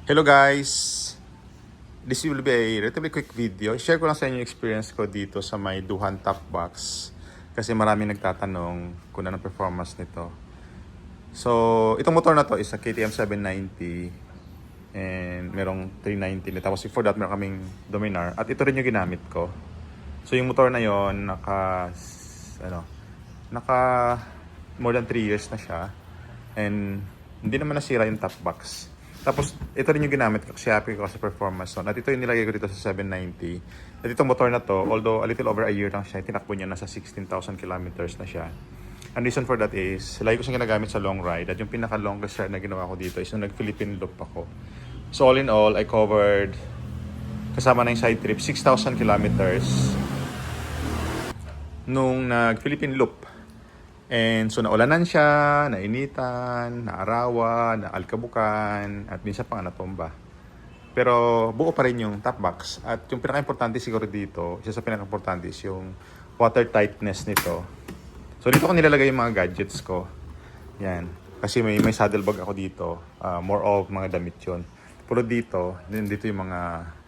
Hello guys! This will be a relatively quick video. Share ko lang sa inyo yung experience ko dito sa may Duhan top box. Kasi marami nagtatanong kung anong performance nito. So, itong motor na to is a KTM 790 and merong 390 na. Tapos before that, meron kaming Dominar. At ito rin yung ginamit ko. So, yung motor na yon naka more than 3 years na siya. And hindi naman nasira yung top box. Tapos, ito rin yung ginamit ko kasi happy ko sa performance nun. At ito yung nilagay ko dito sa 790. At itong motor na to, although a little over a year lang siya, tinakbo niya nasa 16,000 kilometers na siya. And reason for that is, lagi ko siyang ginagamit sa long ride. At yung pinaka-longest ride na ginawa ko dito is yung nag-Philippine loop ako. So all in all, I covered, kasama na yung side trip, 6,000 kilometers nung nag-Philippine loop. And so naulanan siya, nainitan, naarawan, naalkabukan, at minsan pang natumba. Pero buo pa rin yung top box. At yung pinaka-importante siguro dito, isa sa pinaka-importante is yung water tightness nito. So dito ko nilalagay yung mga gadgets ko. Yan. Kasi may saddlebag ako dito. More of mga damit yun. Pero dito yung mga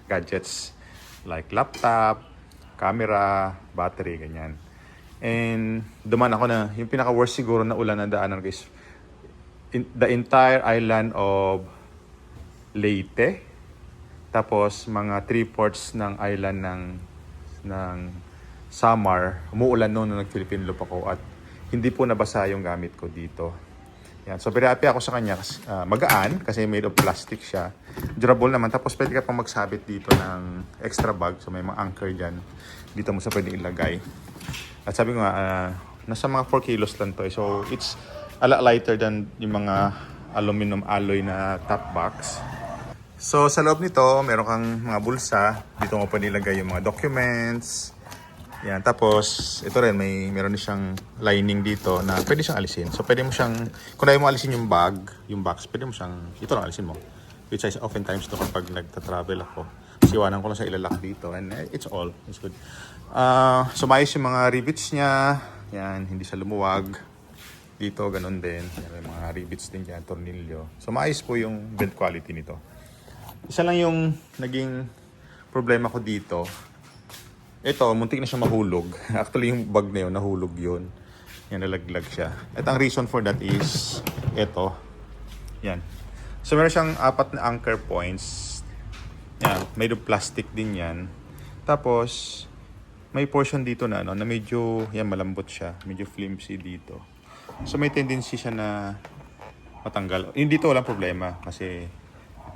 gadgets. Like laptop, camera, battery, ganyan. And duman ako na, yung pinaka-worst siguro na ulan na daanan ko is the entire island of Leyte. Tapos mga 3/4 ng island ng Samar. Umuulan noon nung nag-Philippine loop ako at hindi po nabasa yung gamit ko dito. Yan. So very happy ako sa kanya. Magaan kasi made of plastic siya. Durable naman. Tapos pwede ka pang magsabit dito ng extra bag. So may mga anchor dyan. Dito mo sa pwede ilagay. At sabi ko nga, nasa mga 4 kilos lang to. So, it's a lot lighter than yung mga aluminum alloy na top box. So, sa loob nito, meron kang mga bulsa. Dito mo pwede ilagay yung mga documents. Yan. Tapos, ito rin, meron din siyang lining dito na pwede siyang alisin. So, pwede mo siyang, kung ayaw mo alisin yung bag, yung box, pwede mo siyang, ito lang alisin mo. Which I oftentimes do kapag nagta-travel ako. Siwanan ko lang sa ilalak dito and it's good. So maayos yung mga rivets niya. Yan, hindi siya lumuwag. Dito, ganun din. Yan, may mga rivets din dyan, tornilyo. So maayos po yung build quality nito. Isa lang yung naging problema ko dito. Ito, muntik na siya mahulog. Actually, yung bag na yun, nahulog yun. Yan, nalaglag siya. At ang reason for that is, ito. Yan. So meron siyang 4 na anchor points. Yan, made of plastic din yan. Tapos, may portion dito na medyo, yan, malambot siya. Medyo flimsy dito. So may tendency siya na matanggal. Yung dito walang problema kasi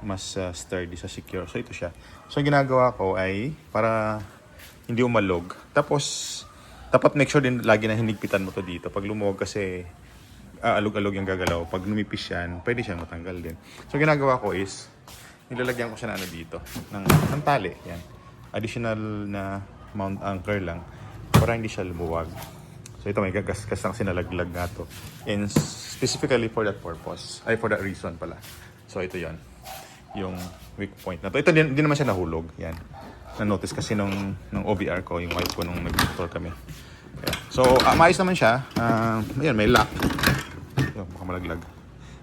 mas sturdy sa secure. So ito siya. So ang ginagawa ko ay para hindi umalog. Tapos, dapat make sure din lagi na hinigpitan mo to dito. Pag lumuwag kasi alog-alog yung gagalaw. Pag numipis yan, pwede siyang matanggal din. So ginagawa ko is, nilalagyan ko siya na dito, ng tali. Yan. Additional na mount anchor lang para hindi siya lumuwag. So ito may gagaskas lang sinalaglag nga to. And specifically for that purpose. Ay, for that reason pala. So ito yon yung weak point na to. Ito din naman siya nahulog. Yan. Na-notice kasi nung OVR ko, yung wife ko nung nag-motor kami. Kaya. So, maayos naman siya. Ayan, may lock. Yung, baka malaglag.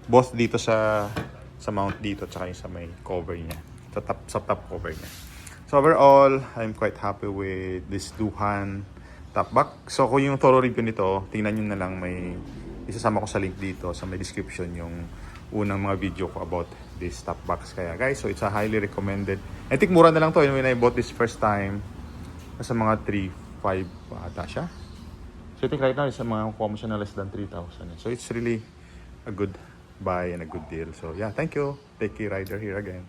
Both dito sa mount dito at saka yung sa may cover niya. Sa top cover niya. So overall, I'm quite happy with this Duhan top box. So kung yung thorough review nito, tingnan nyo na lang, may isasama ko sa link dito sa may description yung unang mga video ko about this top box. Kaya guys, so it's a highly recommended. I think mura na lang to when I bought this first time. Nasa mga 3,500 ata siya. So I think right now, sa mga kuha mo siya na less than 3,000. So it's really a good buy and a good deal. So yeah, thank you. Take care, Rider here again.